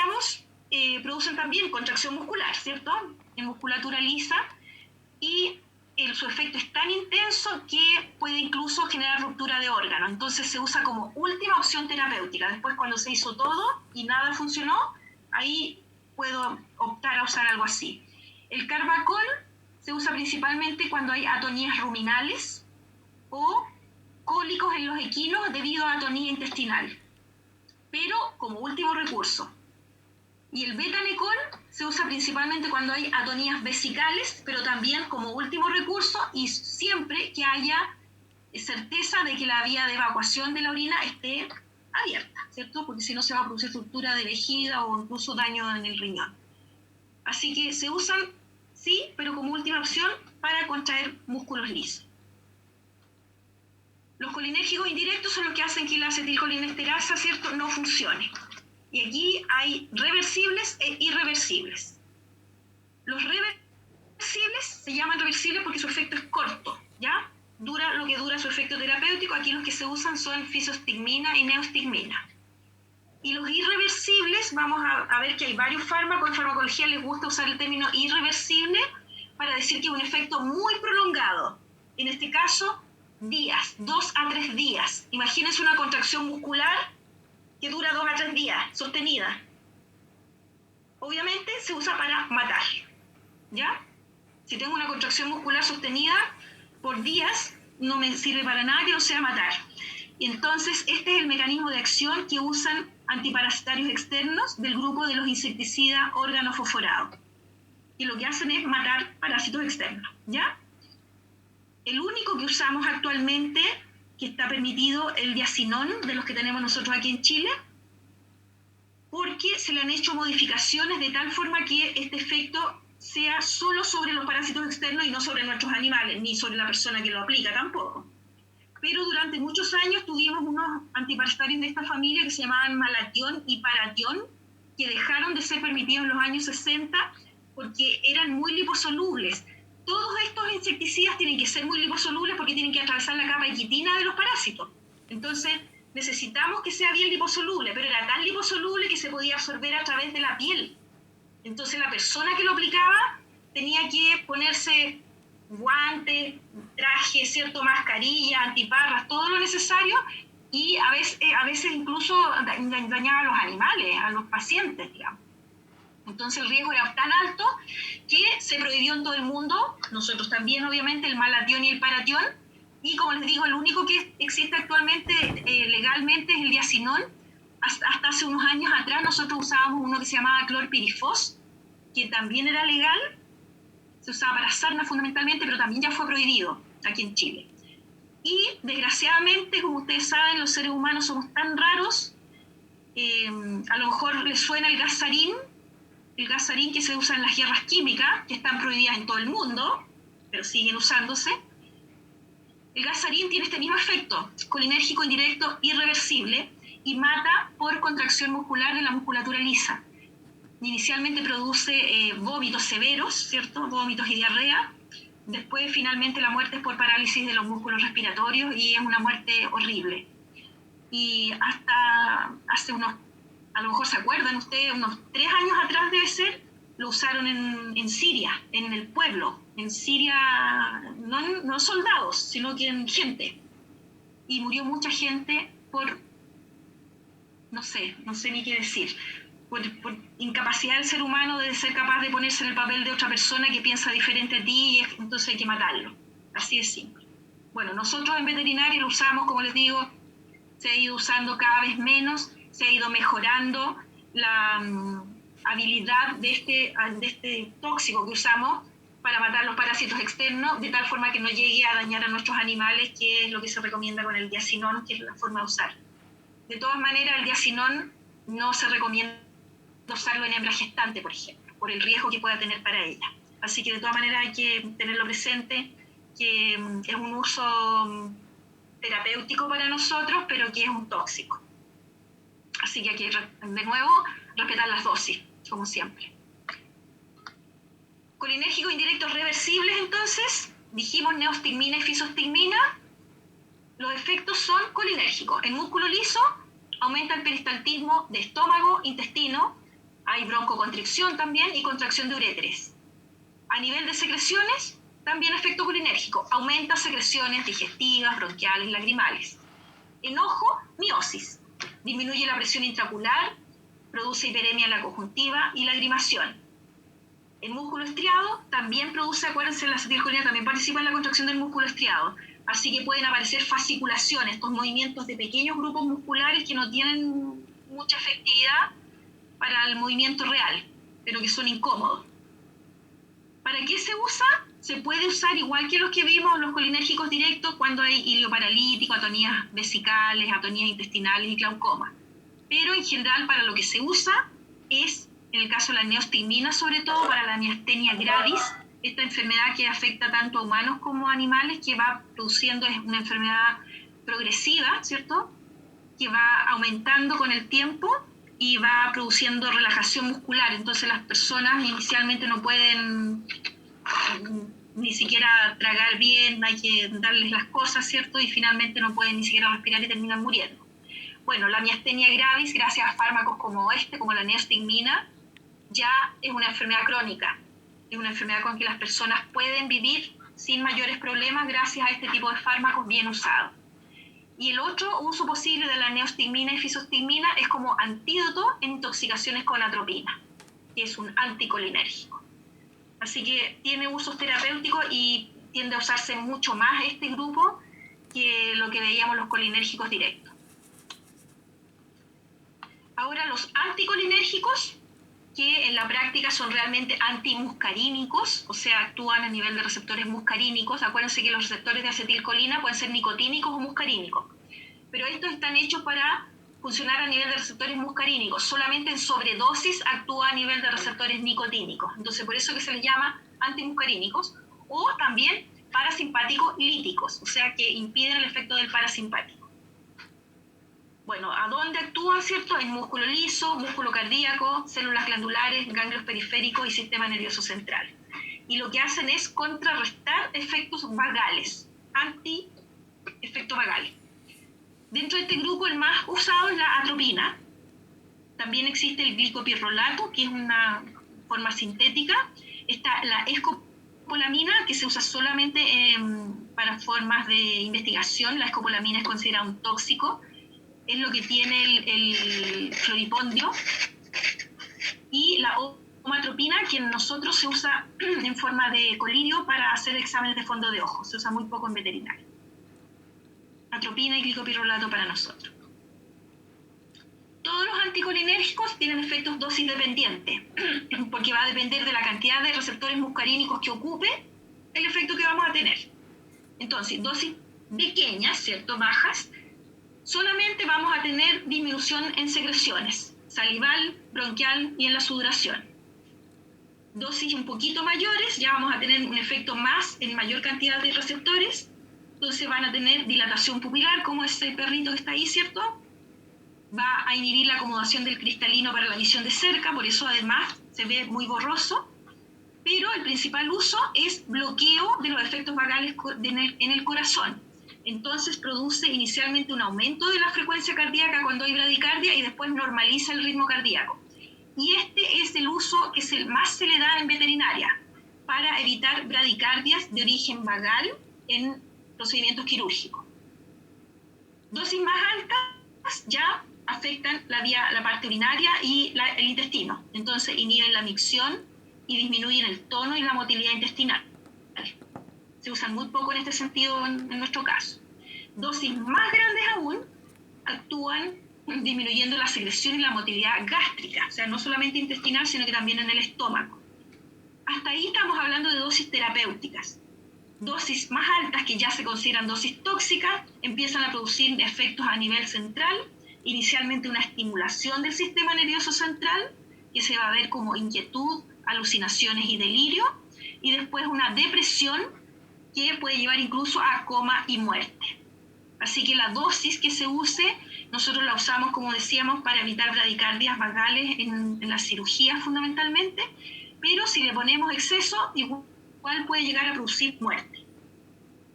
decíamos, producen también contracción muscular, ¿cierto? En musculatura lisa, y su efecto es tan intenso que puede incluso generar ruptura de órgano. Entonces se usa como última opción terapéutica. Después, cuando se hizo todo y nada funcionó, ahí puedo optar a usar algo así. El Carbacol se usa principalmente cuando hay atonías ruminales o cólicos en los equinos debido a atonía intestinal, pero como último recurso. Y el Betanecol se usa principalmente cuando hay atonías vesicales, pero también como último recurso y siempre que haya certeza de que la vía de evacuación de la orina esté abierta, ¿cierto? Porque si no se va a producir ruptura de vejiga o incluso daño en el riñón. Así que se usan, sí, pero como última opción para contraer músculos lisos. Los colinérgicos indirectos son los que hacen que la acetilcolinesterasa, ¿cierto?, no funcione. Y aquí hay reversibles e irreversibles. Los reversibles se llaman reversibles porque su efecto es corto, ¿ya? Dura lo que dura su efecto terapéutico. Aquí los que se usan son fisostigmina y neostigmina. Y los irreversibles, vamos a ver que hay varios fármacos. En farmacología les gusta usar el término irreversible para decir que es un efecto muy prolongado. En este caso, días, 2 a 3 días. Imagínense una contracción muscular que dura 2 a 3 días, sostenida. Obviamente se usa para matar, ¿ya? Si tengo una contracción muscular sostenida por días, no me sirve para nada que no sea matar. Y entonces este es el mecanismo de acción que usan antiparasitarios externos del grupo de los insecticidas organofosforados. Y lo que hacen es matar parásitos externos, ¿ya? El único que usamos actualmente, que está permitido, el diacinón, de los que tenemos nosotros aquí en Chile, porque se le han hecho modificaciones de tal forma que este efecto sea solo sobre los parásitos externos y no sobre nuestros animales, ni sobre la persona que lo aplica tampoco. Pero durante muchos años tuvimos unos antiparasitarios de esta familia que se llamaban Malatión y Paratión, que dejaron de ser permitidos en los años 60 porque eran muy liposolubles. Todos estos insecticidas tienen que ser muy liposolubles porque tienen que atravesar la capa de quitina de los parásitos. Entonces necesitamos que sea bien liposoluble, pero era tan liposoluble que se podía absorber a través de la piel. Entonces la persona que lo aplicaba tenía que ponerse guantes, traje, ¿cierto?, mascarilla, antiparras, todo lo necesario, y a veces incluso dañaba a los animales, a los pacientes, digamos. Entonces el riesgo era tan alto que se prohibió en todo el mundo, nosotros también obviamente, el Malatión y el Paratión, y como les digo, el único que existe actualmente legalmente es el diacinón. Hasta hace unos años atrás nosotros usábamos uno que se llamaba clorpirifos, que también era legal, se usaba para sarna fundamentalmente, pero también ya fue prohibido aquí en Chile. Y desgraciadamente, como ustedes saben, los seres humanos somos tan raros, a lo mejor les suena el gas sarín que se usa en las guerras químicas, que están prohibidas en todo el mundo, pero siguen usándose. El gas sarín tiene este mismo efecto, colinérgico indirecto irreversible, y mata por contracción muscular de la musculatura lisa. Inicialmente produce vómitos severos, ¿cierto?, vómitos y diarrea. Después, finalmente, la muerte es por parálisis de los músculos respiratorios y es una muerte horrible. Y hasta hace a lo mejor se acuerdan ustedes, unos 3 años atrás debe ser, lo usaron en Siria, en el pueblo. En Siria, no soldados, sino que en gente. Y murió mucha gente por, no sé ni qué decir, por incapacidad del ser humano de ser capaz de ponerse en el papel de otra persona que piensa diferente a ti, y entonces hay que matarlo. Así de simple. Bueno, nosotros en veterinaria lo usamos, como les digo, se ha ido usando cada vez menos, se ha ido mejorando la habilidad de este tóxico que usamos para matar los parásitos externos, de tal forma que no llegue a dañar a nuestros animales, que es lo que se recomienda con el diacinón, que es la forma de usar. De todas maneras, el diacinón no se recomienda usarlo en hembra gestante, por ejemplo, por el riesgo que pueda tener para ella. Así que de todas maneras hay que tenerlo presente, que es un uso terapéutico para nosotros, pero que es un tóxico. Así que hay que, de nuevo, respetar las dosis, como siempre. Colinérgicos indirectos reversibles, entonces, dijimos neostigmina y fisostigmina. Los efectos son colinérgicos. En músculo liso aumenta el peristaltismo de estómago, intestino, Hay broncoconstricción también y contracción de uréteres. A nivel de secreciones, también efecto colinérgico. Aumenta secreciones digestivas, bronquiales, lagrimales. Enojo, miosis. Disminuye la presión intraocular, produce hiperemia en la conjuntiva y lagrimación. El músculo estriado también produce, acuérdense, la acetilcolina también participa en la contracción del músculo estriado. Así que pueden aparecer fasciculaciones, estos movimientos de pequeños grupos musculares que no tienen mucha efectividad para el movimiento real, pero que son incómodos. ¿Para qué se usa? Se puede usar igual que los que vimos, los colinérgicos directos, cuando hay ilio paralítico, atonías vesicales, atonías intestinales y glaucoma. Pero en general para lo que se usa es, en el caso de la neostigmina, sobre todo para la miastenia gravis, esta enfermedad que afecta tanto a humanos como a animales, que va produciendo, es una enfermedad progresiva, ¿cierto? Que va aumentando con el tiempo y va produciendo relajación muscular. Entonces las personas inicialmente no pueden ni siquiera tragar bien, hay que darles las cosas, ¿cierto? Y finalmente no pueden ni siquiera respirar y terminan muriendo. Bueno, la miastenia gravis, gracias a fármacos como como la neostigmina, ya es una enfermedad crónica. Es una enfermedad con que las personas pueden vivir sin mayores problemas gracias a este tipo de fármacos bien usados. Y el otro uso posible de la neostigmina y fisostigmina es como antídoto en intoxicaciones con atropina, que es un anticolinérgico. Así que tiene usos terapéuticos y tiende a usarse mucho más este grupo que lo que veíamos los colinérgicos directos. Ahora los anticolinérgicos, que en la práctica son realmente antimuscarínicos, o sea, actúan a nivel de receptores muscarínicos. Acuérdense que los receptores de acetilcolina pueden ser nicotínicos o muscarínicos, pero estos están hechos para funcionar a nivel de receptores muscarínicos. Solamente en sobredosis actúa a nivel de receptores nicotínicos. Entonces, por eso que se les llama antimuscarínicos, o también parasimpáticos líticos, o sea, que impiden el efecto del parasimpático. Bueno, ¿a dónde actúan, cierto? En músculo liso, músculo cardíaco, células glandulares, ganglios periféricos y sistema nervioso central. Y lo que hacen es contrarrestar efectos vagales, anti-efecto vagal. Dentro de este grupo el más usado es la atropina. También existe el glicopirrolato, que es una forma sintética. Está la escopolamina, que se usa solamente para formas de investigación. La escopolamina es considerada un tóxico. Es lo que tiene el floripondio. Y la omatropina, que en nosotros se usa en forma de colirio para hacer exámenes de fondo de ojo. Se usa muy poco en veterinaria. Atropina y glicopirrolato para nosotros. Todos los anticolinérgicos tienen efectos dosis dependientes, porque va a depender de la cantidad de receptores muscarínicos que ocupe el efecto que vamos a tener. Entonces, dosis pequeñas, ¿cierto? Bajas, solamente vamos a tener disminución en secreciones, salival, bronquial y en la sudoración. Dosis un poquito mayores, ya vamos a tener un efecto más en mayor cantidad de receptores, entonces van a tener dilatación pupilar, como ese perrito que está ahí, ¿cierto? Va a inhibir la acomodación del cristalino para la visión de cerca, por eso además se ve muy borroso, pero el principal uso es bloqueo de los efectos vagales en el corazón. Entonces produce inicialmente un aumento de la frecuencia cardíaca cuando hay bradicardia y después normaliza el ritmo cardíaco. Y este es el uso que más se le da en veterinaria para evitar bradicardias de origen vagal en procedimientos quirúrgicos. Dosis más altas ya afectan la parte urinaria y el intestino. Entonces inhiben la micción y disminuyen el tono y la motilidad intestinal. Se usan muy poco en este sentido en nuestro caso. Dosis más grandes aún actúan disminuyendo la secreción y la motilidad gástrica, o sea, no solamente intestinal, sino que también en el estómago. Hasta ahí estamos hablando de dosis terapéuticas. Dosis más altas, que ya se consideran dosis tóxicas, empiezan a producir efectos a nivel central, inicialmente una estimulación del sistema nervioso central, que se va a ver como inquietud, alucinaciones y delirio, y después una depresión que puede llevar incluso a coma y muerte. Así que la dosis que se use, nosotros la usamos, como decíamos, para evitar bradicardias vagales en la cirugía fundamentalmente, pero si le ponemos exceso, igual puede llegar a producir muerte.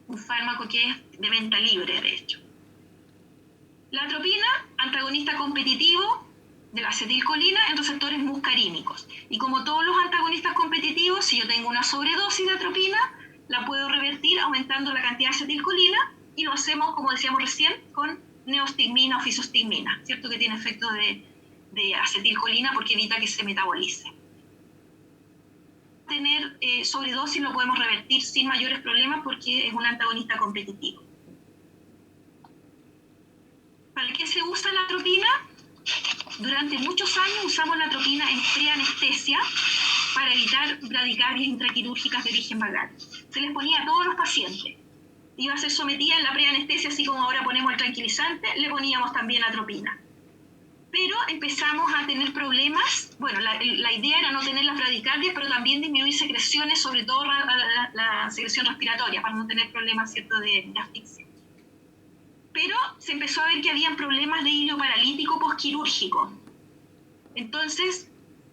Un fármaco que es de venta libre, de hecho. La atropina, antagonista competitivo, de la acetilcolina en receptores muscarínicos. Y como todos los antagonistas competitivos, si yo tengo una sobredosis de atropina, la puedo revertir aumentando la cantidad de acetilcolina, y lo hacemos, como decíamos recién, con neostigmina o fisostigmina, ¿cierto? Que tiene efecto de acetilcolina porque evita que se metabolice. Tener sobredosis lo podemos revertir sin mayores problemas porque es un antagonista competitivo. ¿Para qué se usa la atropina? Durante muchos años usamos la atropina en preanestesia para evitar bradicardias intraquirúrgicas de origen vagal. Se les ponía a todos los pacientes. Iba a ser sometida en la preanestesia, así como ahora ponemos el tranquilizante, le poníamos también atropina. Pero empezamos a tener problemas. Bueno, la idea era no tener las bradicardias, pero también disminuir secreciones, sobre todo la secreción respiratoria, para no tener problemas, ¿cierto?, de asfixia. Pero se empezó a ver que habían problemas de hilo paralítico posquirúrgico. Entonces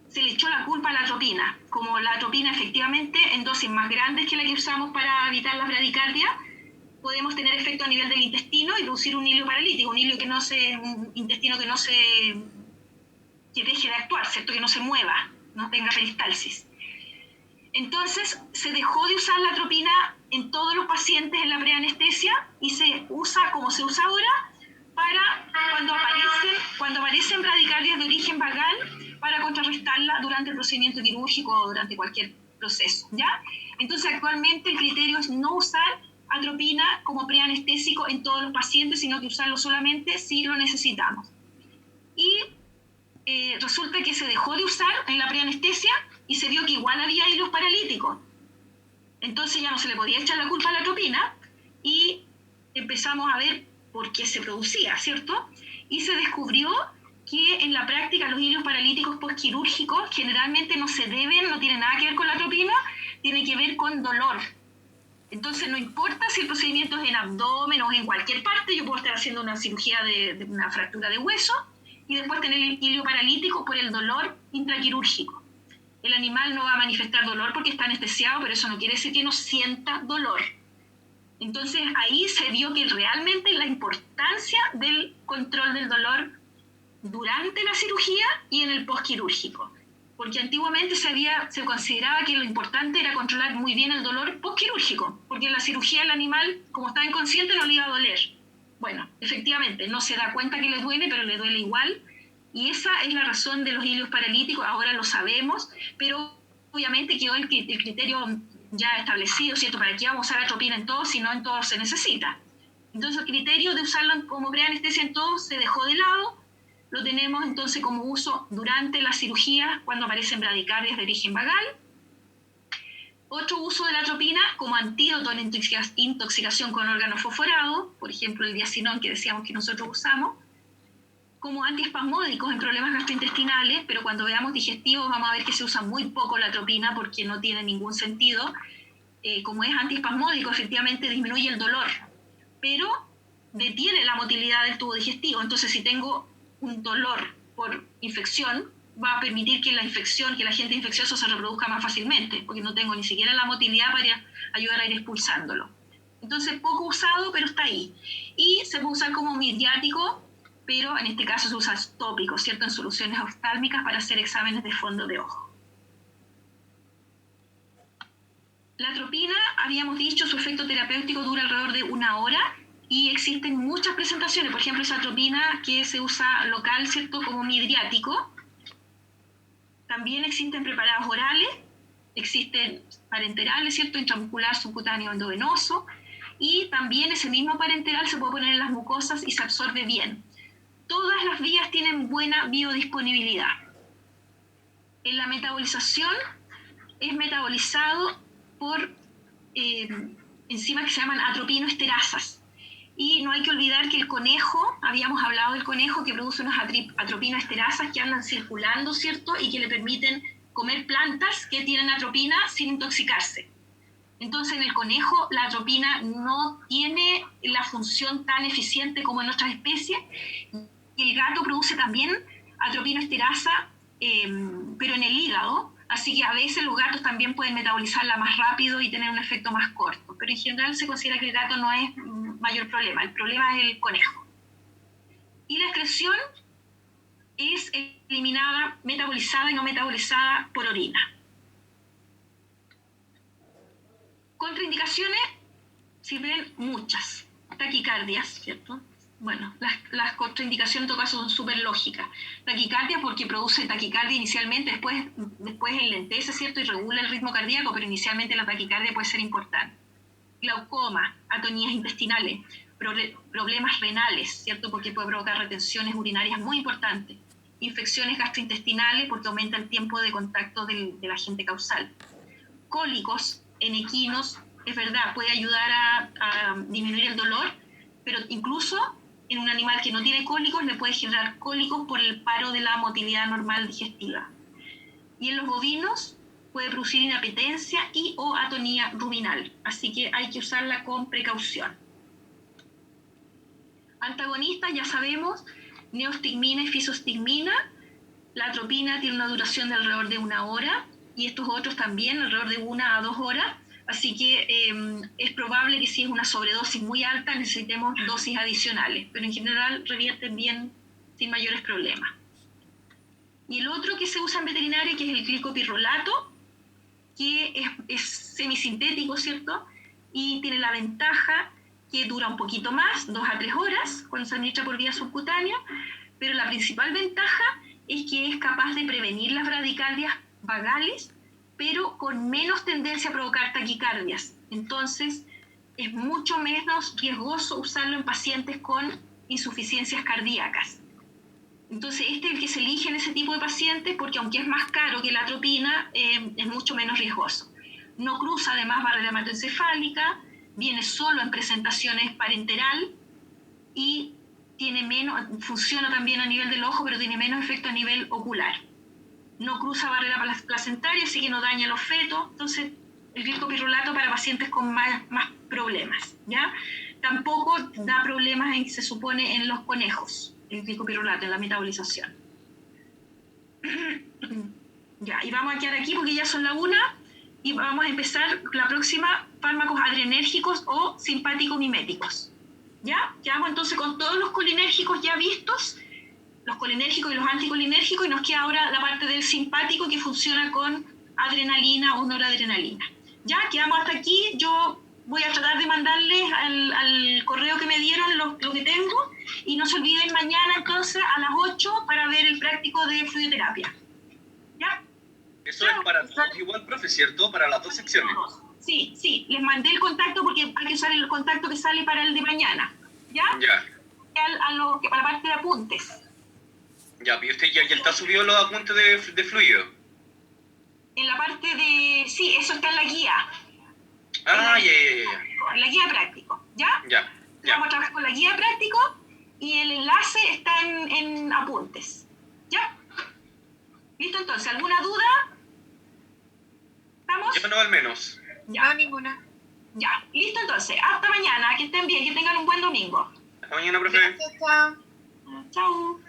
se le echó la culpa a la atropina. Como la atropina efectivamente en dosis más grandes que la que usamos para evitar las bradicardias, podemos tener efecto a nivel del intestino y producir un hilo paralítico, un intestino que deje de actuar, ¿cierto?, que no se mueva, no tenga peristalsis. Entonces se dejó de usar la atropina en todos los pacientes en la preanestesia y se usa como se usa ahora para cuando aparecen bradicardias de origen vagal, para contrarrestarla durante el procedimiento quirúrgico o durante cualquier proceso, ¿ya? Entonces actualmente el criterio es no usar atropina como preanestésico en todos los pacientes, sino que usarlo solamente si lo necesitamos. Y resulta que se dejó de usar en la preanestesia y se vio que igual había hilos paralíticos. Entonces ya no se le podía echar la culpa a la atropina y empezamos a ver por qué se producía, ¿cierto? Y se descubrió que en la práctica los hilos paralíticos postquirúrgicos generalmente no tienen nada que ver con la atropina, tiene que ver con dolor. Entonces no importa si el procedimiento es en abdomen o en cualquier parte, yo puedo estar haciendo una cirugía de una fractura de hueso y después tener el hilo paralítico por el dolor intraquirúrgico. El animal no va a manifestar dolor porque está anestesiado, pero eso no quiere decir que no sienta dolor. Entonces ahí se vio que realmente la importancia del control del dolor durante la cirugía y en el postquirúrgico. Porque antiguamente se consideraba que lo importante era controlar muy bien el dolor postquirúrgico, porque en la cirugía el animal, como estaba inconsciente, no le iba a doler. Bueno, efectivamente, no se da cuenta que le duele, pero le duele igual. Y esa es la razón de los hilos paralíticos, ahora lo sabemos, pero obviamente quedó el criterio ya establecido, ¿cierto? ¿Para qué vamos a usar atropina en todos si no en todos se necesita? Entonces el criterio de usarlo como preanestesia en todos se dejó de lado. Lo tenemos entonces como uso durante la cirugía cuando aparecen bradicardias de origen vagal. Otro uso de la atropina como antídoto en intoxicación con órganos fosforados, por ejemplo el diacinón que decíamos que nosotros usamos, como antiespasmódicos en problemas gastrointestinales, pero cuando veamos digestivos vamos a ver que se usa muy poco la atropina porque no tiene ningún sentido. Como es antiespasmódico, efectivamente disminuye el dolor, pero detiene la motilidad del tubo digestivo. Entonces si tengo un dolor por infección, va a permitir que el agente infeccioso se reproduzca más fácilmente, porque no tengo ni siquiera la motilidad para ayudar a ir expulsándolo. Entonces, poco usado, pero está ahí. Y se puede usar como midriático, pero en este caso se usa tópico, ¿cierto?, en soluciones oftálmicas para hacer exámenes de fondo de ojo. La atropina, habíamos dicho, su efecto terapéutico dura alrededor de 1 hora, y existen muchas presentaciones, por ejemplo, esa atropina que se usa local, ¿cierto?, como midriático. También existen preparados orales, existen parenterales, ¿cierto?, intramuscular, subcutáneo, endovenoso, y también ese mismo parenteral se puede poner en las mucosas y se absorbe bien. Todas las vías tienen buena biodisponibilidad. En la metabolización es metabolizado por enzimas que se llaman atropinoesterasas. Y no hay que olvidar que el conejo, habíamos hablado del conejo que produce unas atropinoesterasas que andan circulando, ¿cierto?, y que le permiten comer plantas que tienen atropina sin intoxicarse. Entonces en el conejo la atropina no tiene la función tan eficiente como en otras especies. Y el gato produce también atropinoesterasa, pero en el hígado, así que a veces los gatos también pueden metabolizarla más rápido y tener un efecto más corto, pero en general se considera que el gato no es mayor problema, el problema es el conejo. Y la excreción es eliminada, metabolizada y no metabolizada por orina. Contraindicaciones, sirven muchas. Taquicardias, ¿cierto? Bueno, las contraindicaciones en todo caso son súper lógicas. Taquicardia porque produce taquicardia inicialmente, después enlentece, ¿cierto? Y regula el ritmo cardíaco, pero inicialmente la taquicardia puede ser importante. Glaucoma, atonías intestinales, problemas renales, ¿cierto? Porque puede provocar retenciones urinarias muy importantes. Infecciones gastrointestinales porque aumenta el tiempo de contacto del agente causal. Cólicos en equinos, es verdad, puede ayudar a disminuir el dolor, pero incluso en un animal que no tiene cólicos le puede generar cólicos por el paro de la motilidad normal digestiva. Y en los bovinos puede producir inapetencia y o atonía ruminal, así que hay que usarla con precaución. Antagonistas, ya sabemos, neostigmina y fisostigmina. La atropina tiene una duración de alrededor de 1 hora y estos otros también alrededor de 1 a 2 horas, así que es probable que si es una sobredosis muy alta necesitemos dosis adicionales, pero en general revierten bien sin mayores problemas. Y el otro que se usa en veterinaria, que es el glicopirrolato, que es semisintético, ¿cierto? Y tiene la ventaja que dura un poquito más, 2 a 3 horas, cuando se administra por vía subcutánea, pero la principal ventaja es que es capaz de prevenir las bradicardias vagales, pero con menos tendencia a provocar taquicardias. Entonces, es mucho menos riesgoso usarlo en pacientes con insuficiencias cardíacas. Entonces, este es el que se elige en ese tipo de pacientes porque aunque es más caro que la atropina, es mucho menos riesgoso. No cruza además barrera hematoencefálica, viene solo en presentaciones parenteral y funciona también a nivel del ojo, pero tiene menos efecto a nivel ocular. No cruza barrera placentaria, así que no daña los fetos. Entonces, el glicopirrolato para pacientes con más problemas, ¿ya? Tampoco da problemas, se supone, en los conejos, el glicopirrolato, en la metabolización. Ya, y vamos a quedar aquí porque ya son la 1 y vamos a empezar la próxima, fármacos adrenérgicos o simpático-miméticos. ¿Ya? Quedamos entonces con todos los colinérgicos ya vistos, los colinérgicos y los anticolinérgicos, y nos queda ahora la parte del simpático que funciona con adrenalina o noradrenalina. Ya, quedamos hasta aquí. Yo voy a tratar de mandarles al correo que me dieron lo que tengo, y no se olviden mañana entonces a las 8 para ver el práctico de fluidoterapia. ¿Ya? Eso es para todos igual, profe, ¿cierto? Para las 2 secciones. Sí, les mandé el contacto porque hay que usar el contacto que sale para el de mañana. ¿Ya? Ya. Para la parte de apuntes. Ya, y usted ya está subido los apuntes de fluido. En la parte de... Sí, eso está en la guía. Ah, ya. En la guía práctico, ¿ya? Ya. Vamos a trabajar con la guía práctico y el enlace está en apuntes. ¿Ya? ¿Listo entonces? ¿Alguna duda? ¿Estamos? Yo no, al menos. Ya. No, ninguna. Ya. Listo entonces. Hasta mañana. Que estén bien, que tengan un buen domingo. Hasta mañana, profe. Gracias, chao. Chao.